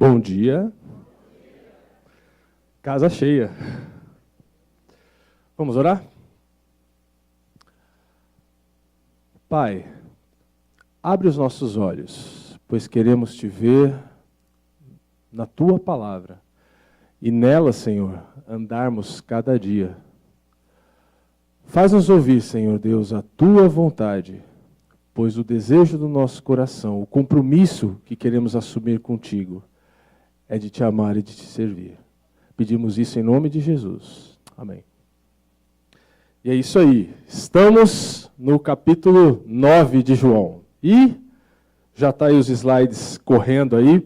Bom dia. Casa cheia. Vamos orar? Pai, abre os nossos olhos, pois queremos te ver na tua palavra e nela, Senhor, andarmos cada dia. Faz-nos ouvir, Senhor Deus, a tua vontade, pois o desejo do nosso coração, o compromisso que queremos assumir contigo, é de te amar e de te servir. Pedimos isso em nome de Jesus. Amém. E é isso aí. Estamos no capítulo 9 de João. E já está aí os slides correndo aí.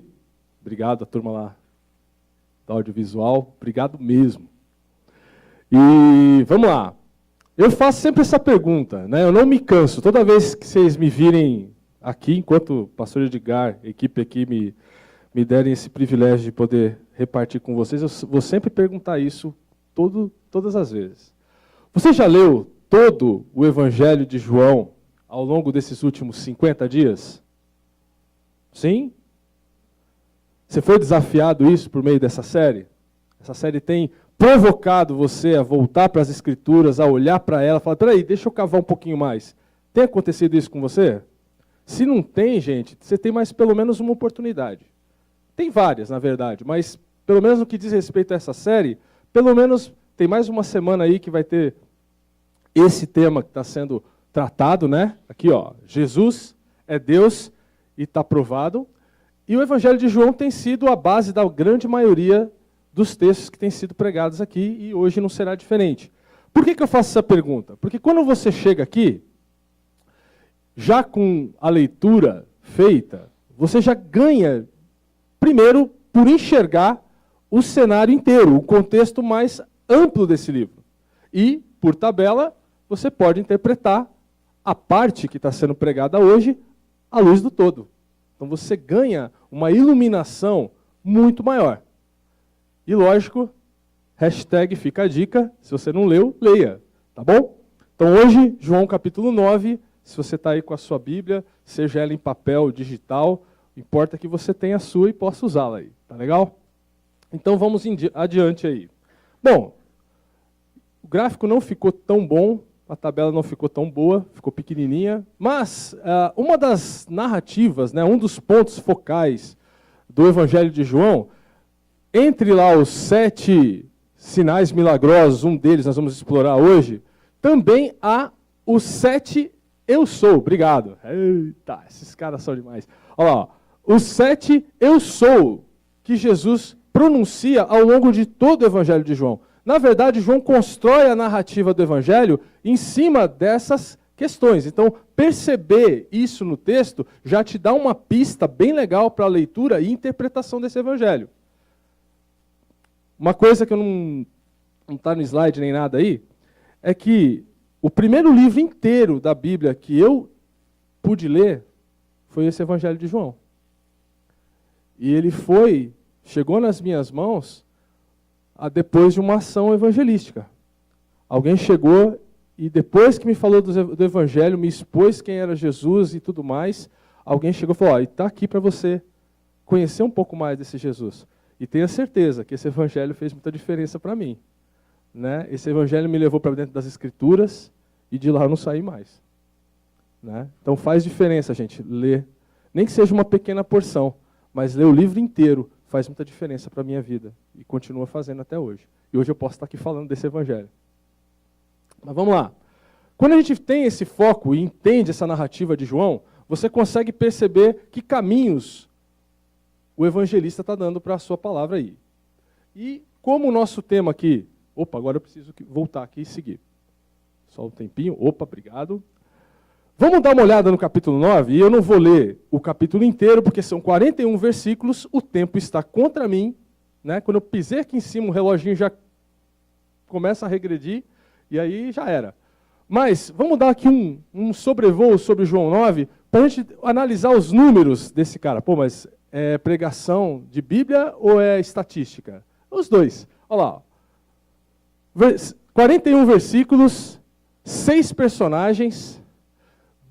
Obrigado a turma lá do audiovisual. Obrigado mesmo. E vamos lá. Eu faço sempre essa pergunta, né? Eu não me canso. Toda vez que vocês me virem aqui, enquanto o pastor Edgar, a equipe aqui me derem esse privilégio de poder repartir com vocês, eu vou sempre perguntar isso todas as vezes. Você já leu todo o Evangelho de João ao longo desses últimos 50 dias? Sim? Você foi desafiado isso por meio dessa série? Essa série tem provocado você a voltar para as Escrituras, a olhar para ela, falar, peraí, deixa eu cavar um pouquinho mais. Tem acontecido isso com você? Se não tem, gente, você tem mais pelo menos uma oportunidade. Tem várias, na verdade, mas pelo menos no que diz respeito a essa série, pelo menos tem mais uma semana aí que vai ter esse tema que está sendo tratado, né? Aqui, ó, Jesus é Deus e está provado. E o Evangelho de João tem sido a base da grande maioria dos textos que têm sido pregados aqui, e hoje não será diferente. Por que eu faço essa pergunta? Porque quando você chega aqui, já com a leitura feita, você já ganha, primeiro, por enxergar o cenário inteiro, o contexto mais amplo desse livro. E, por tabela, você pode interpretar a parte que está sendo pregada hoje à luz do todo. Então você ganha uma iluminação muito maior. E lógico, hashtag fica a dica, se você não leu, leia, tá bom? Então hoje, João capítulo 9, se você está aí com a sua Bíblia, seja ela em papel, digital, importa que você tenha a sua e possa usá-la aí, tá legal? Então vamos adiante aí. Bom, o gráfico não ficou tão bom, a tabela não ficou tão boa, ficou pequenininha, mas uma das narrativas, né, um dos pontos focais do Evangelho de João, entre lá os 7 sinais milagrosos, um deles nós vamos explorar hoje, também há os 7 eu sou, obrigado. Eita, esses caras são demais. Olha lá, os 7 eu sou que Jesus pronuncia ao longo de todo o Evangelho de João. Na verdade, João constrói a narrativa do Evangelho em cima dessas questões. Então, perceber isso no texto já te dá uma pista bem legal para a leitura e interpretação desse Evangelho. Uma coisa que não está no slide nem nada aí, é que o primeiro livro inteiro da Bíblia que eu pude ler foi esse Evangelho de João. E ele chegou nas minhas mãos depois de uma ação evangelística. Alguém chegou e depois que me falou do Evangelho, me expôs quem era Jesus e tudo mais, alguém chegou e falou, está aqui para você conhecer um pouco mais desse Jesus. E tenha certeza que esse Evangelho fez muita diferença para mim. Né? Esse Evangelho me levou para dentro das Escrituras e de lá eu não saí mais. Né? Então faz diferença, gente, ler, nem que seja uma pequena porção, mas ler o livro inteiro faz muita diferença para a minha vida e continua fazendo até hoje. E hoje eu posso estar aqui falando desse Evangelho. Mas vamos lá. Quando a gente tem esse foco e entende essa narrativa de João, você consegue perceber que caminhos o evangelista está dando para a sua palavra aí. E como o nosso tema aqui... Opa, agora eu preciso voltar aqui e seguir. Só um tempinho. Opa, obrigado. Vamos dar uma olhada no capítulo 9, e eu não vou ler o capítulo inteiro, porque são 41 versículos, o tempo está contra mim. Né? Quando eu pisei aqui em cima, o reloginho já começa a regredir, e aí já era. Mas vamos dar aqui um sobrevoo sobre João 9, para a gente analisar os números desse cara. Pô, mas é pregação de Bíblia ou é estatística? Os dois. Olha lá. 41 versículos, 6 personagens,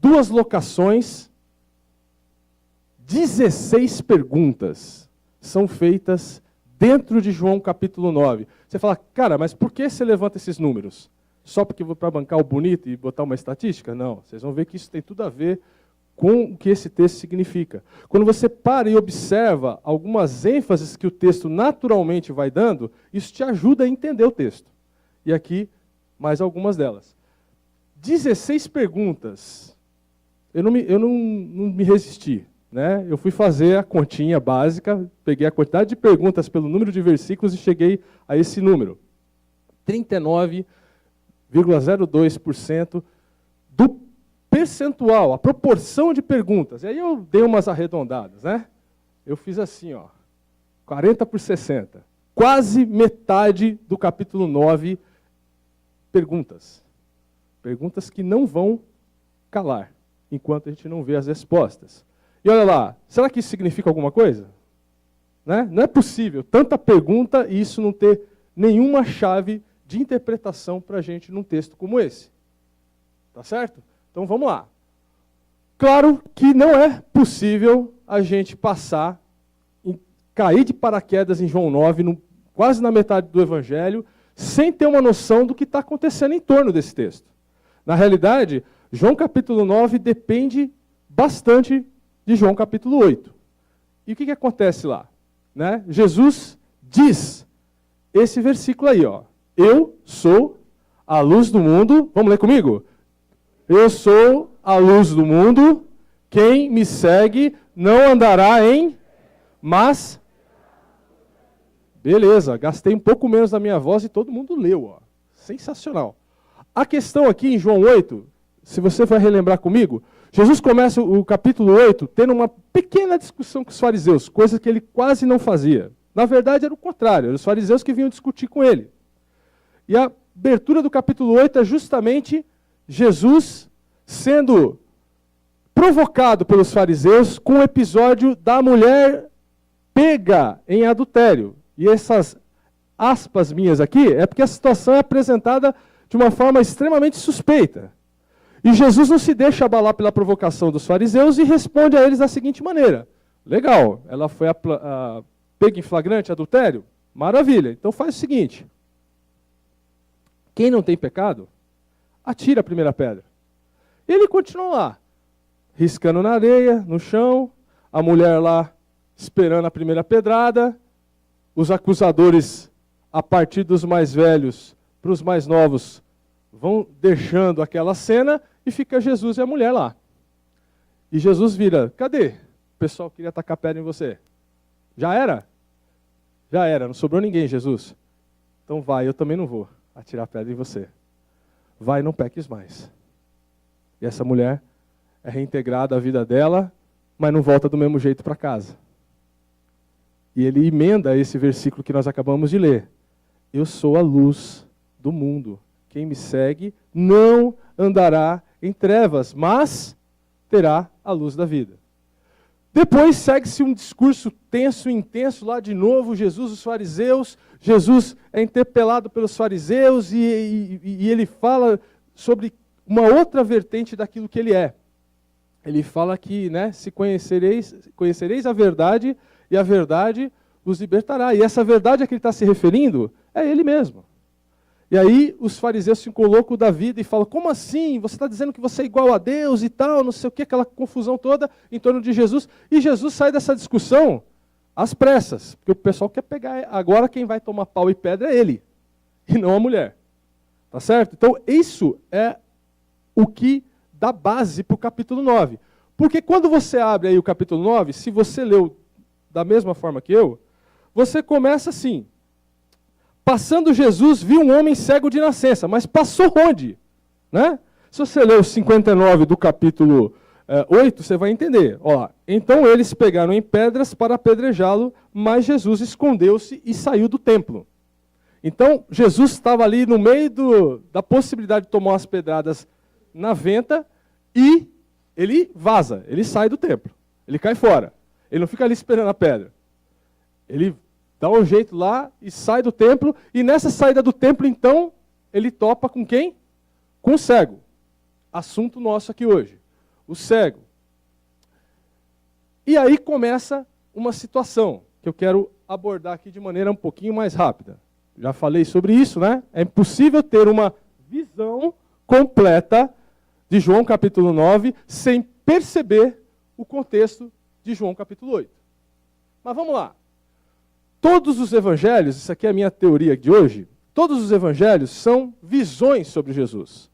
2 locações, 16 perguntas. são feitas dentro de João capítulo 9. Você fala, cara, mas por que você levanta esses números? Só porque para bancar o bonito e botar uma estatística? Não, vocês vão ver que isso tem tudo a ver com o que esse texto significa. Quando você para e observa algumas ênfases que o texto naturalmente vai dando, isso te ajuda a entender o texto. E aqui, mais algumas delas. 16 perguntas. Eu não me resisti. Né? Eu fui fazer a continha básica, peguei a quantidade de perguntas pelo número de versículos e cheguei a esse número. 39,02% do percentual, a proporção de perguntas. E aí eu dei umas arredondadas, né? Eu fiz assim, ó, 40 por 60. Quase metade do capítulo 9, perguntas. Perguntas que não vão calar, enquanto a gente não vê as respostas. E olha lá, será que isso significa alguma coisa? Né? Não é possível tanta pergunta e isso não ter nenhuma chave de interpretação para a gente num texto como esse. Tá certo? Então vamos lá. Claro que não é possível a gente passar, cair de paraquedas em João 9, quase na metade do Evangelho, sem ter uma noção do que está acontecendo em torno desse texto. Na realidade, João capítulo 9 depende bastante de João capítulo 8. E o que acontece lá? Né? Jesus diz esse versículo aí, ó. Eu sou a luz do mundo. Vamos ler comigo? Eu sou a luz do mundo. Quem me segue não andará em... Mas... Beleza, gastei um pouco menos da minha voz e todo mundo leu. Ó. Sensacional. A questão aqui em João 8, se você vai relembrar comigo, Jesus começa o capítulo 8 tendo uma pequena discussão com os fariseus, coisa que ele quase não fazia. Na verdade, era o contrário, eram os fariseus que vinham discutir com ele. E a abertura do capítulo 8 é justamente Jesus sendo provocado pelos fariseus com o episódio da mulher pega em adultério. E essas aspas minhas aqui é porque a situação é apresentada de uma forma extremamente suspeita. E Jesus não se deixa abalar pela provocação dos fariseus e responde a eles da seguinte maneira. Legal, ela foi pega em flagrante adultério? Maravilha, então faz o seguinte. Quem não tem pecado, atira a primeira pedra. Ele continua lá, riscando na areia, no chão, a mulher lá esperando a primeira pedrada, os acusadores, a partir dos mais velhos para os mais novos, vão deixando aquela cena e fica Jesus e a mulher lá. E Jesus vira, cadê? O pessoal queria tacar pedra em você. Já era? Já era, não sobrou ninguém, Jesus. Então vai, eu também não vou atirar pedra em você. Vai, não peques mais. E essa mulher é reintegrada à vida dela, mas não volta do mesmo jeito para casa. E ele emenda esse versículo que nós acabamos de ler. Eu sou a luz do mundo. Quem me segue não andará em trevas, mas terá a luz da vida. Depois segue-se um discurso tenso e intenso lá de novo, Jesus, os fariseus. Jesus é interpelado pelos fariseus e ele fala sobre uma outra vertente daquilo que ele é. Ele fala que, né, se conhecereis a verdade e a verdade os libertará. E essa verdade a que ele está se referindo é ele mesmo. E aí os fariseus se colocam da vida e falam, como assim? Você está dizendo que você é igual a Deus e tal, não sei o que, aquela confusão toda em torno de Jesus. E Jesus sai dessa discussão às pressas, porque o pessoal quer pegar, agora quem vai tomar pau e pedra é ele, e não a mulher. Tá certo? Então isso é o que dá base para o capítulo 9. Porque quando você abre aí o capítulo 9, se você leu da mesma forma que eu, você começa assim, passando Jesus, viu um homem cego de nascença, mas passou onde? Né? Se você ler o 59 do capítulo 8, você vai entender. Ó, então eles pegaram em pedras para apedrejá-lo, mas Jesus escondeu-se e saiu do templo. Então Jesus estava ali no meio da possibilidade de tomar umas pedradas na venta e ele vaza, ele sai do templo, ele cai fora. Ele não fica ali esperando a pedra. Ele dá um jeito lá e sai do templo. E nessa saída do templo, então, ele topa com quem? Com o cego. Assunto nosso aqui hoje. O cego. E aí começa uma situação. que eu quero abordar aqui de maneira um pouquinho mais rápida. Já falei sobre isso, né? É impossível ter uma visão completa de João capítulo 9 sem perceber o contexto de João capítulo 8. Mas vamos lá. Todos os evangelhos, isso aqui é a minha teoria de hoje, todos os evangelhos são visões sobre Jesus.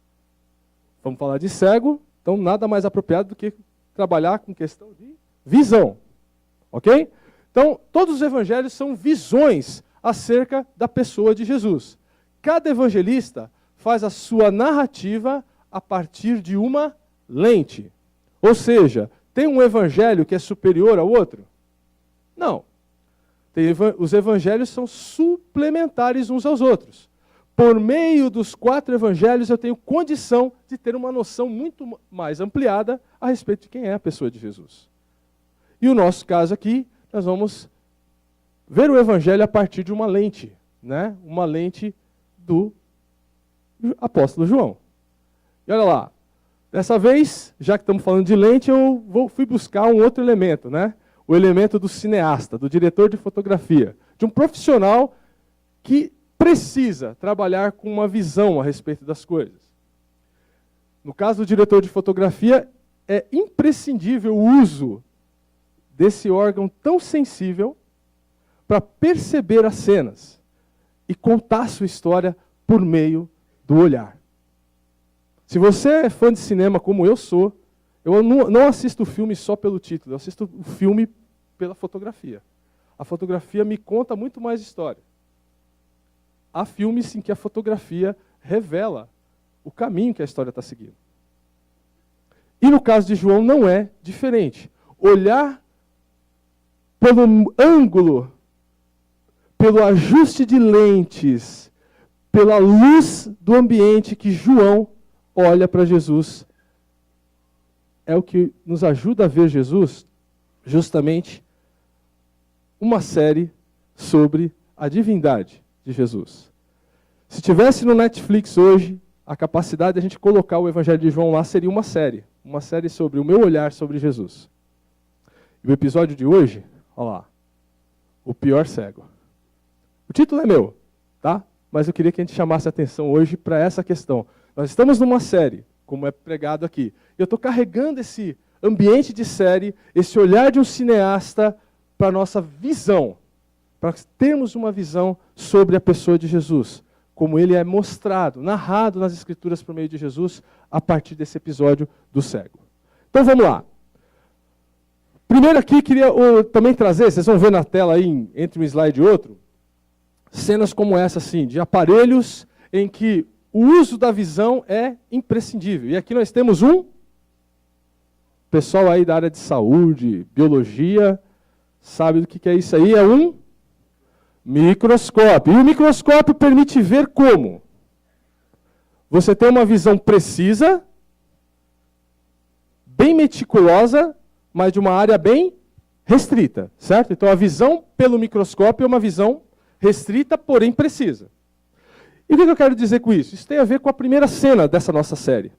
Vamos falar de cego, então nada mais apropriado do que trabalhar com questão de visão. Ok? Então, todos os evangelhos são visões acerca da pessoa de Jesus. Cada evangelista faz a sua narrativa a partir de uma lente. Ou seja, tem um evangelho que é superior ao outro? Não. Os evangelhos são suplementares uns aos outros. Por meio dos 4 evangelhos, eu tenho condição de ter uma noção muito mais ampliada a respeito de quem é a pessoa de Jesus. E o nosso caso aqui, nós vamos ver o evangelho a partir de uma lente, né? Uma lente do apóstolo João. E olha lá, dessa vez, já que estamos falando de lente, fui buscar um outro elemento, né? O elemento do cineasta, do diretor de fotografia, de um profissional que precisa trabalhar com uma visão a respeito das coisas. No caso do diretor de fotografia, é imprescindível o uso desse órgão tão sensível para perceber as cenas e contar sua história por meio do olhar. Se você é fã de cinema como eu sou, eu não assisto o filme só pelo título, eu assisto o filme pela fotografia. A fotografia me conta muito mais história. Há filmes em que a fotografia revela o caminho que a história está seguindo. E no caso de João não é diferente. Olhar pelo ângulo, pelo ajuste de lentes, pela luz do ambiente que João olha para Jesus, é o que nos ajuda a ver Jesus, justamente uma série sobre a divindade de Jesus. Se tivesse no Netflix hoje, a capacidade de a gente colocar o Evangelho de João lá seria uma série sobre o meu olhar sobre Jesus. E o episódio de hoje, olha lá, o pior cego. O título é meu, tá? Mas eu queria que a gente chamasse a atenção hoje para essa questão. Nós estamos numa série, como é pregado aqui. Eu estou carregando esse ambiente de série, esse olhar de um cineasta para a nossa visão, para termos uma visão sobre a pessoa de Jesus, como ele é mostrado, narrado nas Escrituras por meio de Jesus, a partir desse episódio do cego. Então vamos lá. Primeiro aqui, queria também trazer, vocês vão ver na tela aí, entre um slide e outro, cenas como essa, assim, de aparelhos em que o uso da visão é imprescindível. E aqui nós temos um pessoal aí da área de saúde, biologia, sabe do que é isso aí? É um microscópio. E o microscópio permite ver como? Você tem uma visão precisa, bem meticulosa, mas de uma área bem restrita, certo? Então a visão pelo microscópio é uma visão restrita, porém precisa. E o que eu quero dizer com isso? Isso tem a ver com a primeira cena dessa nossa série,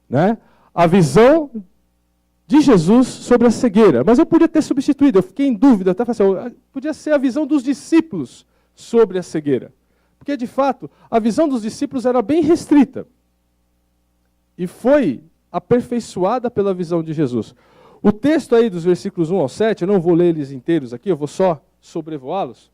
né? A visão de Jesus sobre a cegueira. Mas eu podia ter substituído, eu fiquei em dúvida, até falei assim, podia ser a visão dos discípulos sobre a cegueira. Porque, de fato, a visão dos discípulos era bem restrita. E foi aperfeiçoada pela visão de Jesus. O texto aí dos versículos 1 ao 7, eu não vou ler eles inteiros aqui, eu vou só sobrevoá-los.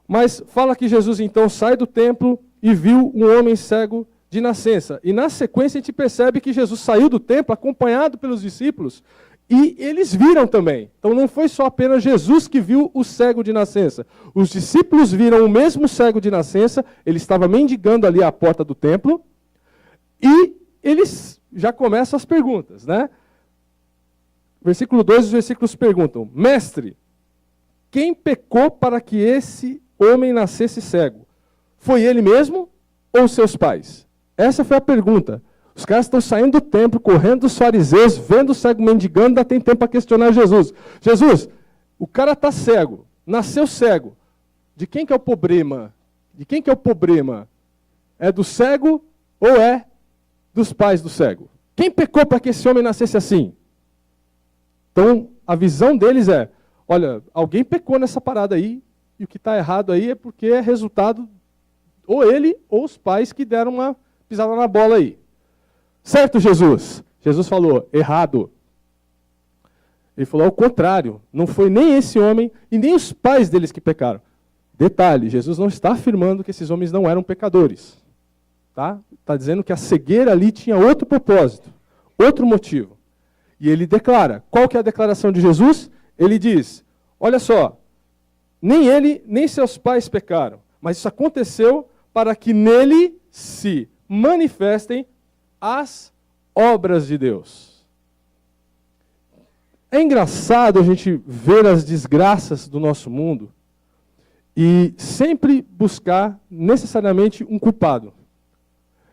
Mas fala que Jesus então sai do templo e viu um homem cego de nascença. E na sequência a gente percebe que Jesus saiu do templo acompanhado pelos discípulos e eles viram também. Então não foi só apenas Jesus que viu o cego de nascença. Os discípulos viram o mesmo cego de nascença, ele estava mendigando ali à porta do templo e eles já começam as perguntas, né? Versículo 2, os versículos perguntam: Mestre, quem pecou para que esse homem nascesse cego? Foi ele mesmo ou seus pais? Essa foi a pergunta. Os caras estão saindo do templo, correndo dos fariseus, vendo o cego mendigando, ainda tem tempo para questionar Jesus. Jesus, o cara está cego, nasceu cego. De quem que é o problema? De quem que é o problema? É do cego ou é dos pais do cego? Quem pecou para que esse homem nascesse assim? Então, a visão deles é, olha, alguém pecou nessa parada aí, e o que está errado aí é porque é resultado ou ele ou os pais que deram uma pisada na bola aí. Certo, Jesus? Jesus falou, errado. Ele falou ao contrário, não foi nem esse homem e nem os pais deles que pecaram. Detalhe, Jesus não está afirmando que esses homens não eram pecadores. Tá? Está dizendo que a cegueira ali tinha outro propósito, outro motivo. E ele declara, qual que é a declaração de Jesus? Ele diz, olha só, nem ele, nem seus pais pecaram, mas isso aconteceu para que nele se manifestem as obras de Deus. É engraçado a gente ver as desgraças do nosso mundo e sempre buscar necessariamente um culpado.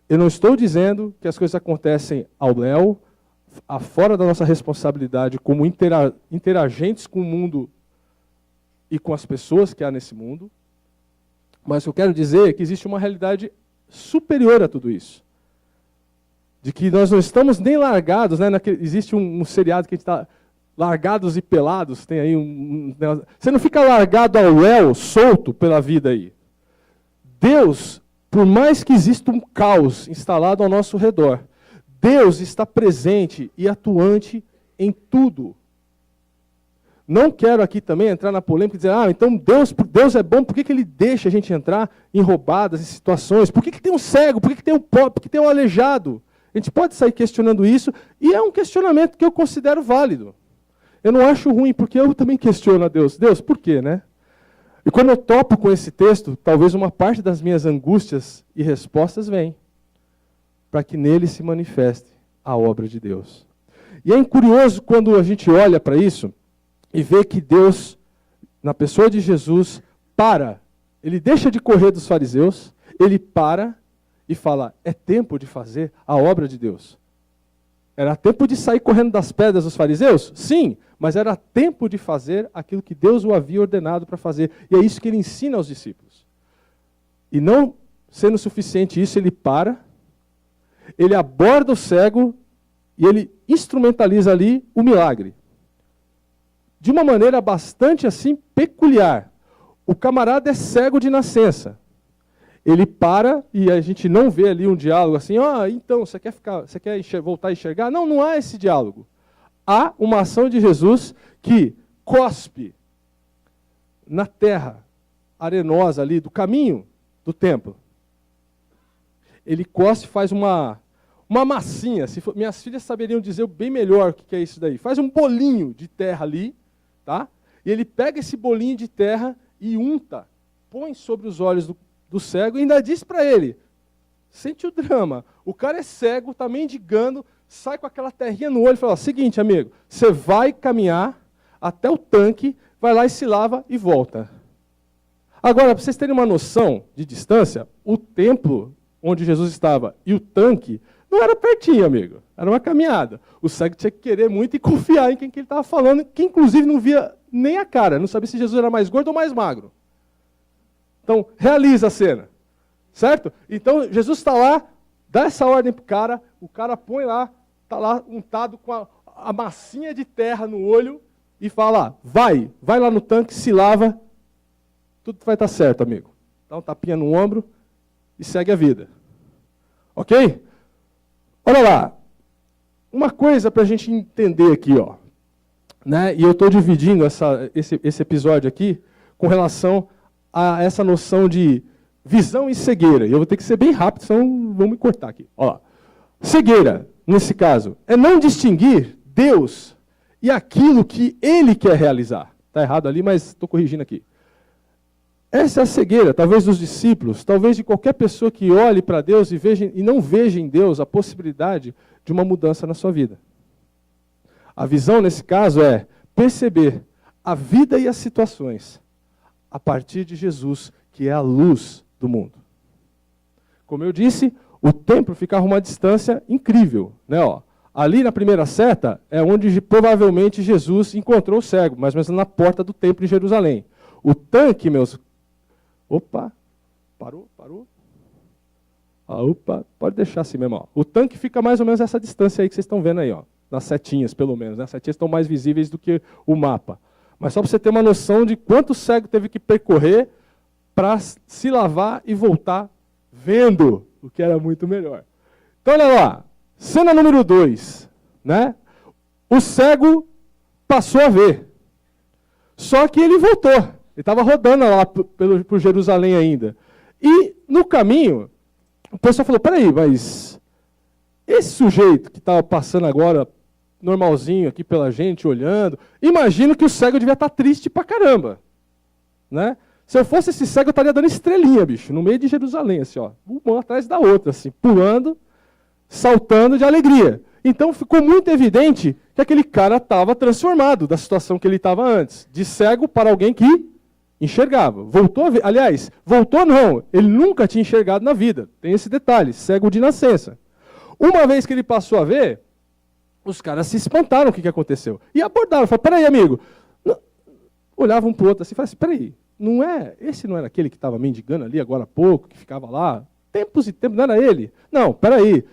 Eu não estou dizendo que as coisas acontecem ao léu, fora da nossa responsabilidade como interagentes com o mundo e com as pessoas que há nesse mundo, mas o que eu quero dizer é que existe uma realidade superior a tudo isso. De que nós não estamos nem largados, né? Existe um seriado que a gente está largados e pelados, tem aí você não fica largado ao léu, solto pela vida aí. Deus, por mais que exista um caos instalado ao nosso redor, Deus está presente e atuante em tudo. Não quero aqui também entrar na polêmica e dizer, então Deus é bom, por que Ele deixa a gente entrar em roubadas, em situações? Por que tem um cego? Por que tem um pobre? Por que tem um aleijado? A gente pode sair questionando isso, e é um questionamento que eu considero válido. Eu não acho ruim, porque eu também questiono a Deus. Deus, por quê, né? E quando eu topo com esse texto, talvez uma parte das minhas angústias e respostas vem, para que nele se manifeste a obra de Deus. E é curioso quando a gente olha para isso, e vê que Deus, na pessoa de Jesus, para. Ele deixa de correr dos fariseus, ele para e fala, é tempo de fazer a obra de Deus. Era tempo de sair correndo das pedras dos fariseus? Sim, mas era tempo de fazer aquilo que Deus o havia ordenado para fazer. E é isso que ele ensina aos discípulos. E não sendo suficiente isso, ele para, ele aborda o cego e ele instrumentaliza ali o milagre. De uma maneira bastante assim peculiar. O camarada é cego de nascença. Ele para e a gente não vê ali um diálogo assim, então, você quer voltar a enxergar? Não, não há esse diálogo. Há uma ação de Jesus que cospe na terra arenosa ali do caminho do templo. Ele cospe, faz uma massinha. Minhas filhas saberiam dizer bem melhor o que é isso daí. Faz um bolinho de terra ali, tá? E ele pega esse bolinho de terra e unta, põe sobre os olhos do cego e ainda diz para ele, sente o drama, o cara é cego, está mendigando, sai com aquela terrinha no olho e fala, seguinte amigo, você vai caminhar até o tanque, vai lá e se lava e volta. Agora, para vocês terem uma noção de distância, o templo onde Jesus estava e o tanque não era pertinho, amigo, era uma caminhada. O cego tinha que querer muito e confiar em quem que ele estava falando, que inclusive não via nem a cara, não sabia se Jesus era mais gordo ou mais magro. Então, realiza a cena, certo? Então, Jesus está lá, dá essa ordem para o cara põe lá, está lá untado com a massinha de terra no olho e fala, vai lá no tanque, se lava, tudo vai estar certo, amigo. Dá um tapinha no ombro e segue a vida. Ok? Olha lá, uma coisa para a gente entender aqui, ó, né? E eu estou dividindo esse episódio aqui com relação a essa noção de visão e cegueira. E eu vou ter que ser bem rápido, senão vão me cortar aqui. Ó, cegueira, nesse caso, é não distinguir Deus e aquilo que Ele quer realizar. Está errado ali, mas estou corrigindo aqui. Essa é a cegueira, talvez dos discípulos, talvez de qualquer pessoa que olhe para Deus e não veja em Deus a possibilidade de uma mudança na sua vida. A visão, nesse caso, é perceber a vida e as situações a partir de Jesus, que é a luz do mundo. Como eu disse, o templo ficava a uma distância incrível, né? Ó, ali na primeira seta é onde provavelmente Jesus encontrou o cego, mais ou menos na porta do templo em Jerusalém. O tanque, meus... Opa, parou? Opa, pode deixar assim mesmo. Ó. O tanque fica mais ou menos essa distância aí que vocês estão vendo aí, ó, nas setinhas pelo menos. Né? As setinhas estão mais visíveis do que o mapa. Mas só para você ter uma noção de quanto o cego teve que percorrer para se lavar e voltar vendo, o que era muito melhor. Então, olha lá, cena número 2, né? O cego passou a ver. Só que ele voltou. Ele estava rodando lá por Jerusalém ainda. E no caminho, o pessoal falou, peraí, mas esse sujeito que estava passando agora, normalzinho aqui pela gente, olhando, imagino que o cego devia estar triste pra caramba. Né? Se eu fosse esse cego, eu estaria dando estrelinha, bicho, no meio de Jerusalém, assim, ó, uma atrás da outra, assim, pulando, saltando de alegria. Então ficou muito evidente que aquele cara estava transformado da situação que ele estava antes, de cego para alguém que enxergava. Voltou a ver, aliás, voltou não, ele nunca tinha enxergado na vida. Tem esse detalhe, cego de nascença. Uma vez que ele passou a ver, os caras se espantaram o que aconteceu. E abordaram, falaram, peraí, amigo. Não. Olhavam um para o outro assim, falaram assim, peraí, esse não era aquele que estava mendigando ali agora há pouco, que ficava lá, tempos e tempos, não era ele? Não, peraí,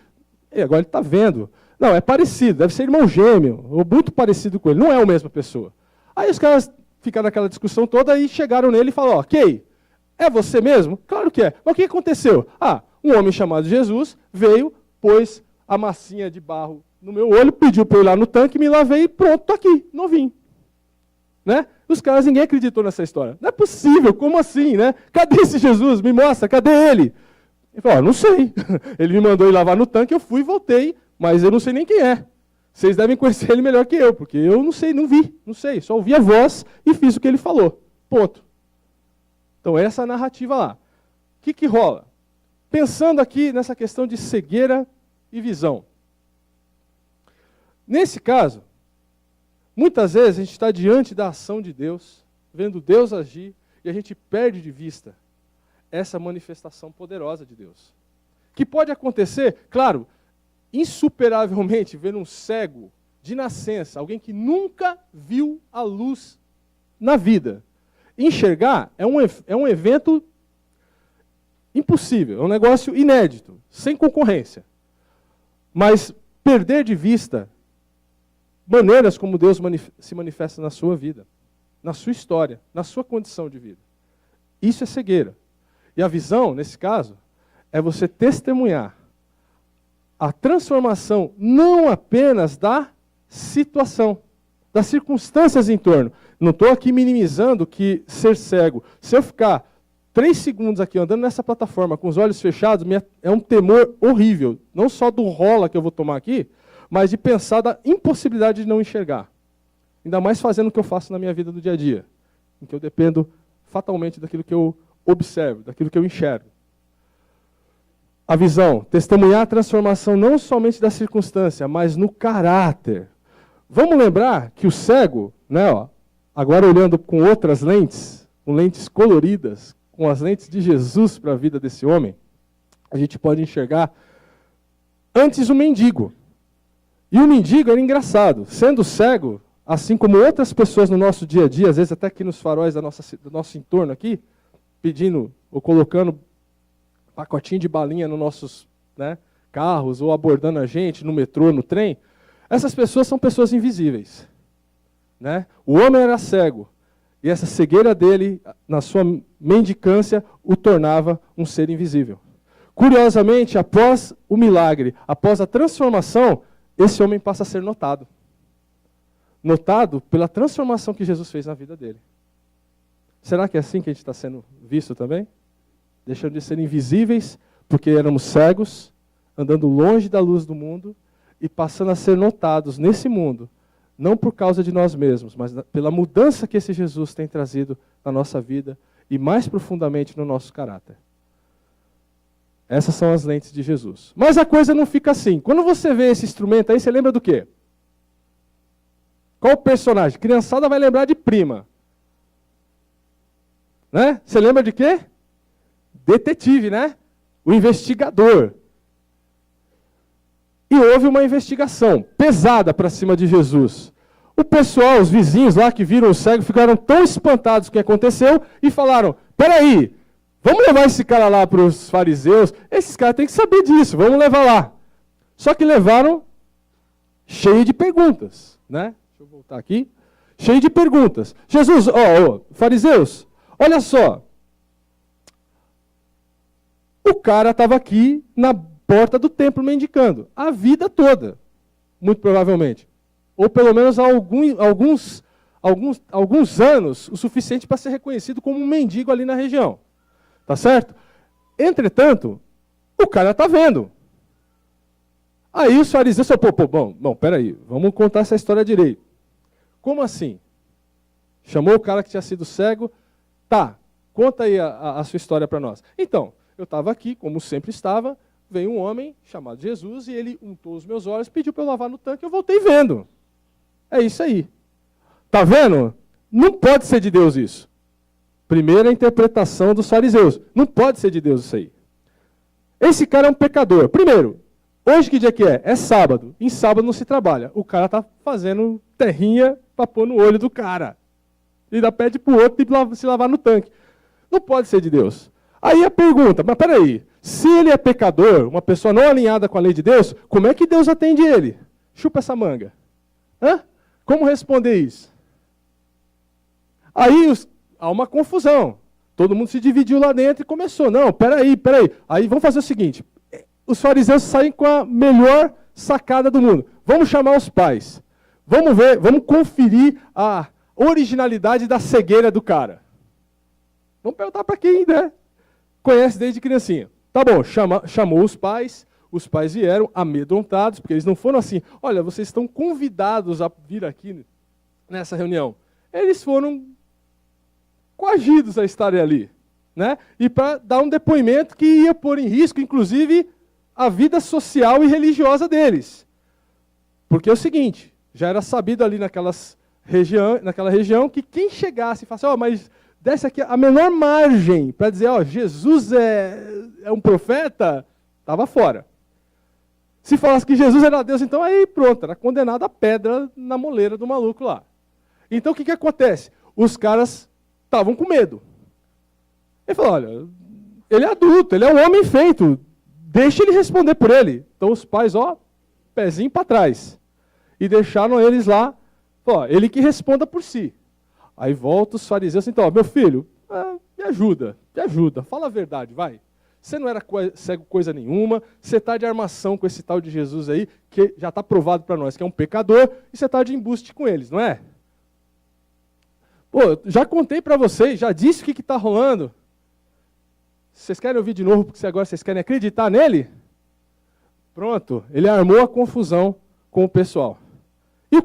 e agora ele está vendo. Não, é parecido, deve ser irmão gêmeo, ou muito parecido com ele, não é a mesma pessoa. Aí os caras ficaram naquela discussão toda e chegaram nele e falaram, ok, é você mesmo? Claro que é. Mas o que aconteceu? Um homem chamado Jesus veio, pôs a massinha de barro no meu olho, pediu para eu ir lá no tanque, me lavei e pronto, estou aqui, novinho. Né? Os caras, ninguém acreditou nessa história. Não é possível, como assim? Né? Cadê esse Jesus? Me mostra, cadê ele? Ele falou, não sei. Ele me mandou ir lavar no tanque, eu fui e voltei, mas eu não sei nem quem é. Vocês devem conhecer ele melhor que eu, porque eu não sei, não vi, não sei. Só ouvi a voz e fiz o que ele falou. Ponto. Então, essa é a narrativa lá. O que rola? Pensando aqui nessa questão de cegueira e visão. Nesse caso, muitas vezes a gente está diante da ação de Deus, vendo Deus agir, e a gente perde de vista essa manifestação poderosa de Deus. Que pode acontecer, claro, insuperavelmente, ver um cego de nascença, alguém que nunca viu a luz na vida. Enxergar é um evento impossível, é um negócio inédito, sem concorrência. Mas perder de vista maneiras como Deus se manifesta na sua vida, na sua história, na sua condição de vida. Isso é cegueira. E a visão, nesse caso, é você testemunhar a transformação não apenas da situação, das circunstâncias em torno. Não estou aqui minimizando que ser cego, se eu ficar 3 segundos aqui andando nessa plataforma com os olhos fechados, é um temor horrível, não só do rola que eu vou tomar aqui, mas de pensar da impossibilidade de não enxergar. Ainda mais fazendo o que eu faço na minha vida do dia a dia, em que eu dependo fatalmente daquilo que eu observo, daquilo que eu enxergo. A visão, testemunhar a transformação não somente da circunstância, mas no caráter. Vamos lembrar que o cego, né, agora olhando com outras lentes, com lentes coloridas, com as lentes de Jesus para a vida desse homem, a gente pode enxergar antes o mendigo. E o mendigo era engraçado, sendo cego, assim como outras pessoas no nosso dia a dia, às vezes até aqui nos faróis do nosso entorno aqui, pedindo ou colocando pacotinho de balinha nos nossos carros, ou abordando a gente no metrô, no trem, essas pessoas são pessoas invisíveis. Né? O homem era cego, e essa cegueira dele, na sua mendicância, o tornava um ser invisível. Curiosamente, após o milagre, após a transformação, esse homem passa a ser notado. Notado pela transformação que Jesus fez na vida dele. Será que é assim que a gente está sendo visto também? Deixando de ser invisíveis, porque éramos cegos, andando longe da luz do mundo, e passando a ser notados nesse mundo, não por causa de nós mesmos, mas pela mudança que esse Jesus tem trazido na nossa vida, e mais profundamente no nosso caráter. Essas são as lentes de Jesus. Mas a coisa não fica assim. Quando você vê esse instrumento aí, você lembra do quê? Qual o personagem? Criançada vai lembrar de Prima. Né? Você lembra de quê? Detetive, né? O investigador. E houve uma investigação pesada para cima de Jesus. O pessoal, os vizinhos lá que viram o cego, ficaram tão espantados com o que aconteceu e falaram, peraí, vamos levar esse cara lá para os fariseus, esses caras têm que saber disso, vamos levar lá. Só que levaram cheio de perguntas, né? Deixa eu voltar aqui. cheio de perguntas. Jesus, fariseus, olha só. O cara estava aqui na porta do templo mendicando a vida toda, muito provavelmente. Ou pelo menos há alguns anos, o suficiente para ser reconhecido como um mendigo ali na região. Tá certo? Entretanto, o cara está vendo. Aí os fariseus falaram, bom, peraí, vamos contar essa história direito. Como assim? Chamou o cara que tinha sido cego, tá, conta aí a sua história para nós. Então, eu estava aqui, como sempre estava, veio um homem chamado Jesus e ele untou os meus olhos, pediu para eu lavar no tanque, eu voltei vendo. É isso aí. Tá vendo? Não pode ser de Deus isso. Primeira interpretação dos fariseus. Não pode ser de Deus isso aí. Esse cara é um pecador. Primeiro, hoje que dia que é? É sábado. Em sábado não se trabalha. O cara está fazendo terrinha para pôr no olho do cara. E ainda pede para o outro se lavar no tanque. Não pode ser de Deus. Aí a pergunta, mas peraí, se ele é pecador, uma pessoa não alinhada com a lei de Deus, como é que Deus atende ele? Chupa essa manga. Hã? Como responder isso? Aí há uma confusão. Todo mundo se dividiu lá dentro e começou. Não, peraí. Aí vamos fazer o seguinte. Os fariseus saem com a melhor sacada do mundo. Vamos chamar os pais. Vamos ver, vamos conferir a originalidade da cegueira do cara. Vamos perguntar para quem, né? Conhece desde criancinha. Tá bom, chamou os pais vieram amedrontados, porque eles não foram assim, olha, vocês estão convidados a vir aqui nessa reunião. Eles foram coagidos a estarem ali, né? E para dar um depoimento que ia pôr em risco, inclusive, a vida social e religiosa deles. Porque é o seguinte, já era sabido ali naquela região que quem chegasse e falasse, mas desse aqui a menor margem para dizer, Jesus é um profeta, estava fora. Se falasse que Jesus era Deus, então aí pronto, era condenado a pedra na moleira do maluco lá. Então o que acontece? Os caras estavam com medo. Ele falou, olha, ele é adulto, ele é um homem feito, deixa ele responder por ele. Então os pais, pezinho para trás. E deixaram eles lá, ele que responda por si. Aí volta os fariseus, então, meu filho, me ajuda, fala a verdade, vai. Você não era cego coisa nenhuma, você está de armação com esse tal de Jesus aí, que já está provado para nós que é um pecador, e você está de embuste com eles, não é? Já contei para vocês, já disse o que está rolando. Vocês querem ouvir de novo, porque agora vocês querem acreditar nele? Pronto, ele armou a confusão com o pessoal. E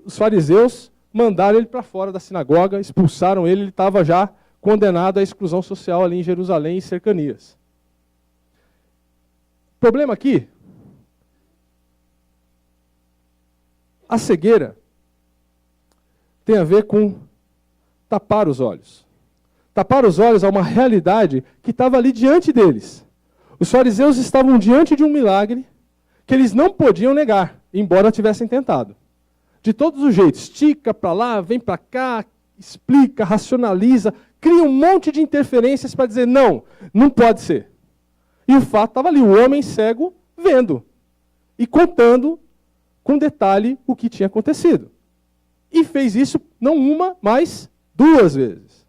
os fariseus mandaram ele para fora da sinagoga, expulsaram ele estava já condenado à exclusão social ali em Jerusalém e cercanias. O problema aqui, a cegueira tem a ver com tapar os olhos. Tapar os olhos a uma realidade que estava ali diante deles. Os fariseus estavam diante de um milagre que eles não podiam negar, embora tivessem tentado. De todos os jeitos, estica para lá, vem para cá, explica, racionaliza, cria um monte de interferências para dizer, não pode ser. E o fato estava ali, o homem cego vendo e contando com detalhe o que tinha acontecido. E fez isso não uma, mas 2 vezes.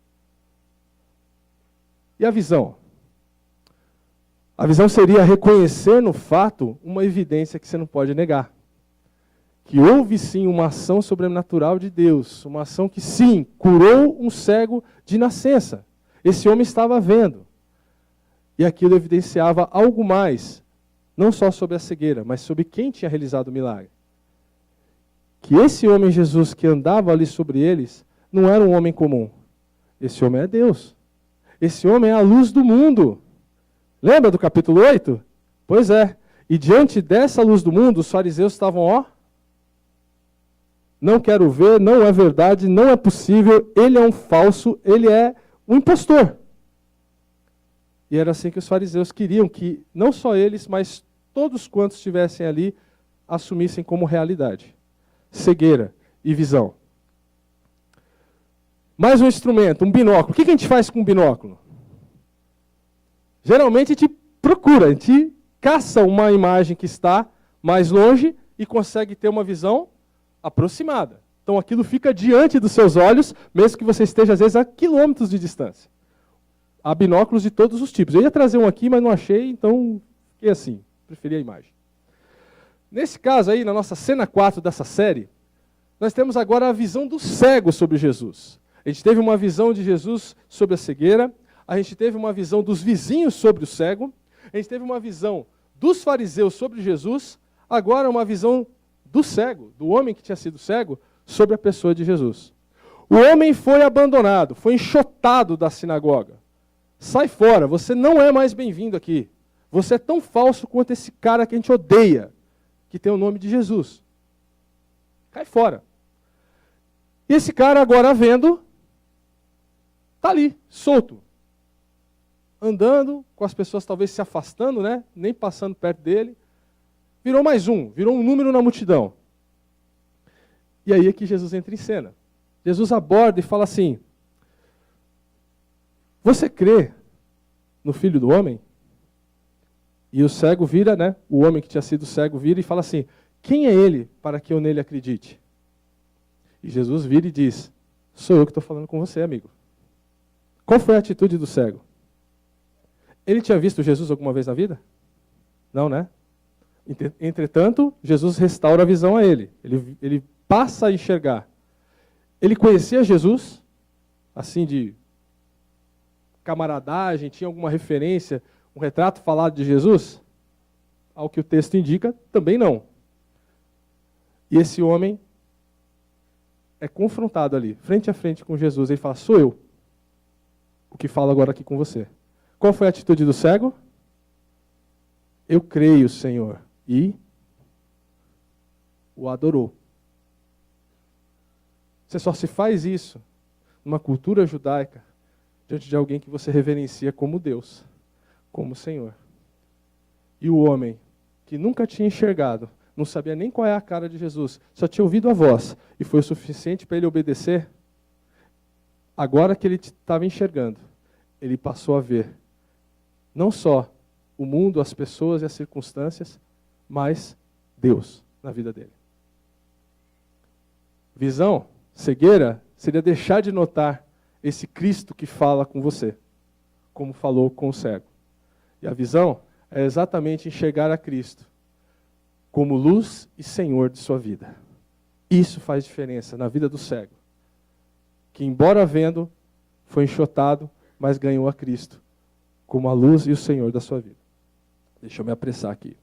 E a visão? A visão seria reconhecer no fato uma evidência que você não pode negar. Que houve sim uma ação sobrenatural de Deus, uma ação que sim, curou um cego de nascença. Esse homem estava vendo. E aquilo evidenciava algo mais, não só sobre a cegueira, mas sobre quem tinha realizado o milagre. Que esse homem Jesus que andava ali sobre eles, não era um homem comum. Esse homem é Deus. Esse homem é a luz do mundo. Lembra do capítulo 8? Pois é. E diante dessa luz do mundo, os fariseus estavam, não quero ver, não é verdade, não é possível, ele é um falso, ele é um impostor. E era assim que os fariseus queriam que, não só eles, mas todos quantos estivessem ali, assumissem como realidade. Cegueira e visão. Mais um instrumento, um binóculo. O que a gente faz com um binóculo? Geralmente a gente procura, a gente caça uma imagem que está mais longe e consegue ter uma visão aproximada. Então aquilo fica diante dos seus olhos, mesmo que você esteja, às vezes, a quilômetros de distância. Há binóculos de todos os tipos. Eu ia trazer um aqui, mas não achei, então fiquei assim, preferi a imagem. Nesse caso aí, na nossa cena 4 dessa série, nós temos agora a visão do cego sobre Jesus. A gente teve uma visão de Jesus sobre a cegueira, a gente teve uma visão dos vizinhos sobre o cego, a gente teve uma visão dos fariseus sobre Jesus, agora uma visão do cego, do homem que tinha sido cego, sobre a pessoa de Jesus. O homem foi abandonado, foi enxotado da sinagoga. Sai fora, você não é mais bem-vindo aqui. Você é tão falso quanto esse cara que a gente odeia, que tem o nome de Jesus. Cai fora. E esse cara, agora vendo, está ali, solto. Andando, com as pessoas talvez se afastando, né? Nem passando perto dele. Virou mais um, virou um número na multidão. E aí é que Jesus entra em cena. Jesus aborda e fala assim: você crê no Filho do Homem? E o cego vira, né? O homem que tinha sido cego vira e fala assim: quem é ele para que eu nele acredite? E Jesus vira e diz: sou eu que estou falando com você, amigo. Qual foi a atitude do cego? Ele tinha visto Jesus alguma vez na vida? Não, né? Entretanto, Jesus restaura a visão a ele. Ele passa a enxergar. Ele conhecia Jesus, assim de camaradagem, tinha alguma referência, um retrato falado de Jesus? Ao que o texto indica, também não. E esse homem é confrontado ali, frente a frente com Jesus. Ele fala: sou eu o que falo agora aqui com você. Qual foi a atitude do cego? Eu creio, Senhor. E o adorou. Você só se faz isso numa cultura judaica diante de alguém que você reverencia como Deus, como Senhor. E o homem que nunca tinha enxergado, não sabia nem qual é a cara de Jesus, só tinha ouvido a voz e foi o suficiente para ele obedecer. Agora que ele estava enxergando, ele passou a ver não só o mundo, as pessoas e as circunstâncias, mas Deus na vida dele. Visão, cegueira, seria deixar de notar esse Cristo que fala com você, como falou com o cego. E a visão é exatamente enxergar a Cristo como luz e Senhor de sua vida. Isso faz diferença na vida do cego, que embora vendo, foi enxotado, mas ganhou a Cristo como a luz e o Senhor da sua vida. Deixa eu me apressar aqui.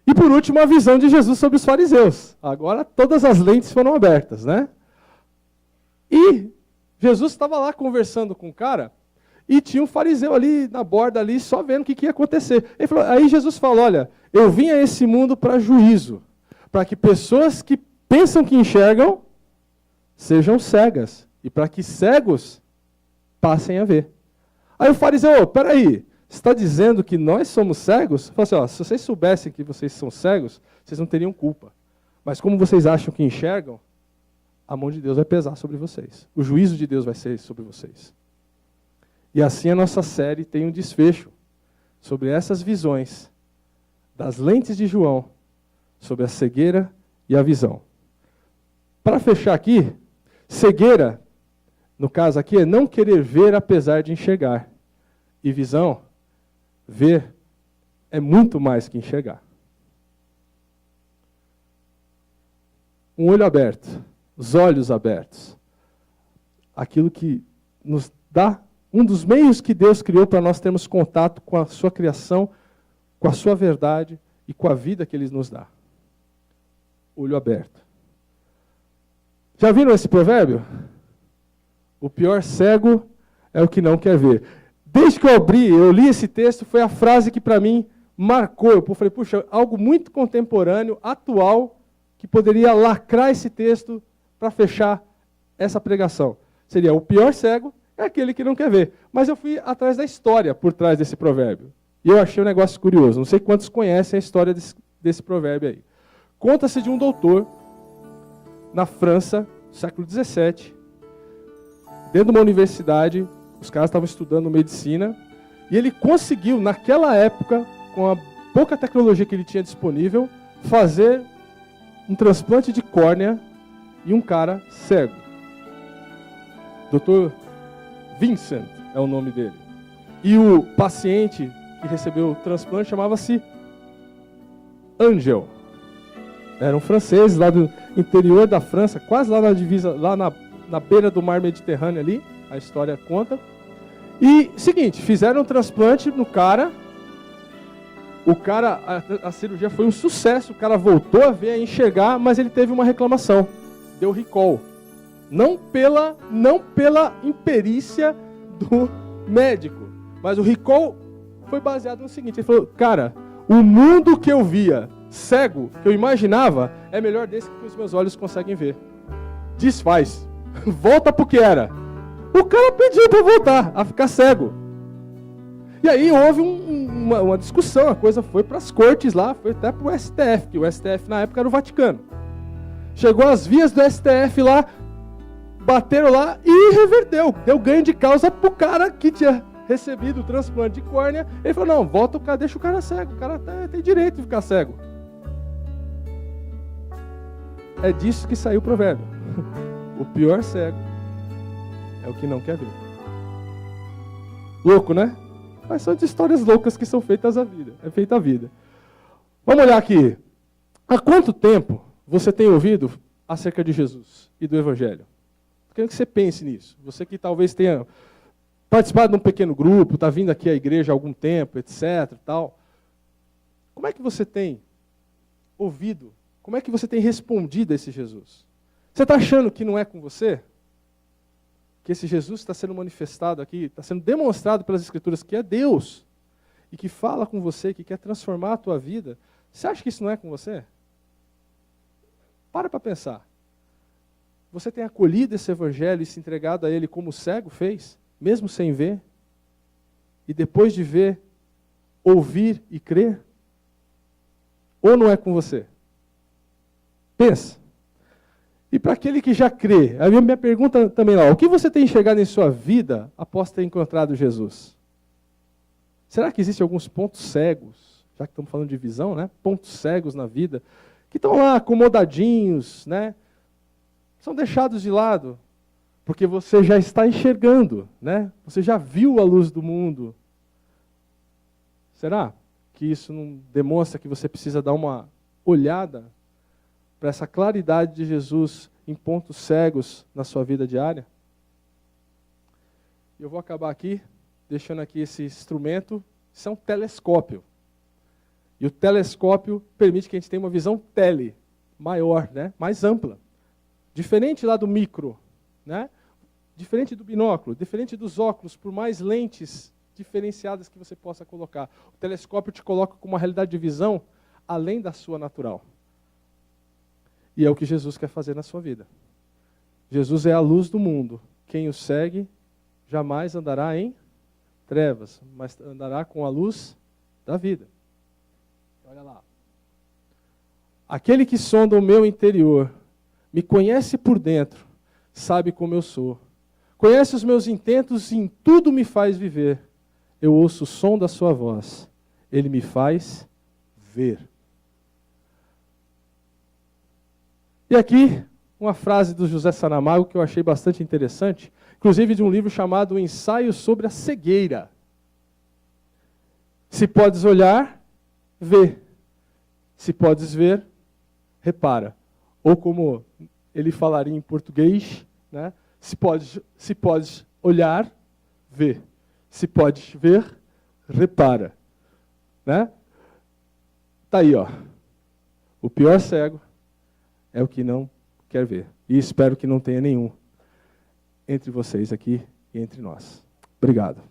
E por último, a visão de Jesus sobre os fariseus. Agora todas as lentes foram abertas, né? E Jesus estava lá conversando com o cara, e tinha um fariseu ali na borda, ali, só vendo o que ia acontecer. Aí Jesus falou: olha, eu vim a esse mundo para juízo, para que pessoas que pensam que enxergam sejam cegas, e para que cegos passem a ver. Aí o fariseu: peraí, você está dizendo que nós somos cegos? Fala assim: se vocês soubessem que vocês são cegos, vocês não teriam culpa. Mas como vocês acham que enxergam, a mão de Deus vai pesar sobre vocês. O juízo de Deus vai ser sobre vocês. E assim a nossa série tem um desfecho sobre essas visões das lentes de João, sobre a cegueira e a visão. Para fechar aqui, cegueira, no caso aqui, é não querer ver apesar de enxergar. E visão, ver é muito mais que enxergar. Um olho aberto, os olhos abertos. Aquilo que nos dá, um dos meios que Deus criou para nós termos contato com a sua criação, com a sua verdade e com a vida que Ele nos dá. Olho aberto. Já viram esse provérbio? O pior cego é o que não quer ver. Desde que eu li esse texto, foi a frase que para mim marcou. Eu falei: puxa, algo muito contemporâneo, atual, que poderia lacrar esse texto para fechar essa pregação. Seria: o pior cego é aquele que não quer ver. Mas eu fui atrás da história por trás desse provérbio. E eu achei um negócio curioso. Não sei quantos conhecem a história desse provérbio aí. Conta-se de um doutor na França, século XVII, dentro de uma universidade. Os caras estavam estudando medicina. E ele conseguiu, naquela época, com a pouca tecnologia que ele tinha disponível, fazer um transplante de córnea e um cara cego. Dr. Vincent é o nome dele. E o paciente que recebeu o transplante chamava-se Angel. Eram franceses lá do interior da França, quase lá na divisa, lá na beira do mar Mediterrâneo ali, a história conta. E, seguinte, fizeram um transplante no cara. A cirurgia foi um sucesso, o cara voltou a ver, a enxergar, mas ele teve uma reclamação. Deu recall. Não pela imperícia do médico, mas o recall foi baseado no seguinte: ele falou, cara, o mundo que eu via cego, que eu imaginava, é melhor desse que os meus olhos conseguem ver. Desfaz. Volta pro que era. O cara pediu para voltar a ficar cego. E aí houve uma discussão, a coisa foi para as cortes lá, foi até para o STF, que o STF na época era o Vaticano. Chegou às vias do STF lá, bateram lá e reverteu. Deu ganho de causa pro cara que tinha recebido o transplante de córnea. Ele falou, não, volta o cara, deixa o cara cego, o cara tem direito de ficar cego. É disso que saiu o provérbio. O pior cego é o que não quer ver. Louco, né? Mas são de histórias loucas que são feitas a vida. É feita a vida. Vamos olhar aqui. Há quanto tempo você tem ouvido acerca de Jesus e do Evangelho? Quero que você pense nisso. Você que talvez tenha participado de um pequeno grupo, está vindo aqui à igreja há algum tempo, etc. Tal. Como é que você tem ouvido? Como é que você tem respondido a esse Jesus? Você está achando que não é com você? Que esse Jesus está sendo manifestado aqui, está sendo demonstrado pelas Escrituras que é Deus, e que fala com você, que quer transformar a tua vida. Você acha que isso não é com você? Para pensar. Você tem acolhido esse Evangelho e se entregado a ele como o cego fez, mesmo sem ver? E depois de ver, ouvir e crer? Ou não é com você? Pensa. E para aquele que já crê, a minha pergunta também lá, o que você tem enxergado em sua vida após ter encontrado Jesus? Será que existem alguns pontos cegos, já que estamos falando de visão, né? Pontos cegos na vida, que estão lá acomodadinhos, né? São deixados de lado, porque você já está enxergando, né? Você já viu a luz do mundo. Será que isso não demonstra que você precisa dar uma olhada para essa claridade de Jesus em pontos cegos na sua vida diária? Eu vou acabar aqui, deixando aqui esse instrumento. Isso é um telescópio. E o telescópio permite que a gente tenha uma visão maior, né? Mais ampla. Diferente lá do micro, né? Diferente do binóculo, diferente dos óculos, por mais lentes diferenciadas que você possa colocar. O telescópio te coloca com uma realidade de visão além da sua natural. E é o que Jesus quer fazer na sua vida. Jesus é a luz do mundo. Quem o segue jamais andará em trevas, mas andará com a luz da vida. Olha lá. Aquele que sonda o meu interior, me conhece por dentro, sabe como eu sou. Conhece os meus intentos e em tudo me faz viver. Eu ouço o som da sua voz. Ele me faz ver. E aqui, uma frase do José Saramago que eu achei bastante interessante, inclusive de um livro chamado O Ensaio sobre a Cegueira. Se podes olhar, vê. Se podes ver, repara. Ou como ele falaria em português, né? Se podes olhar, vê. Se podes ver, repara. Né? Tá aí, ó. O pior cego é o que não quer ver. E espero que não tenha nenhum entre vocês aqui e entre nós. Obrigado.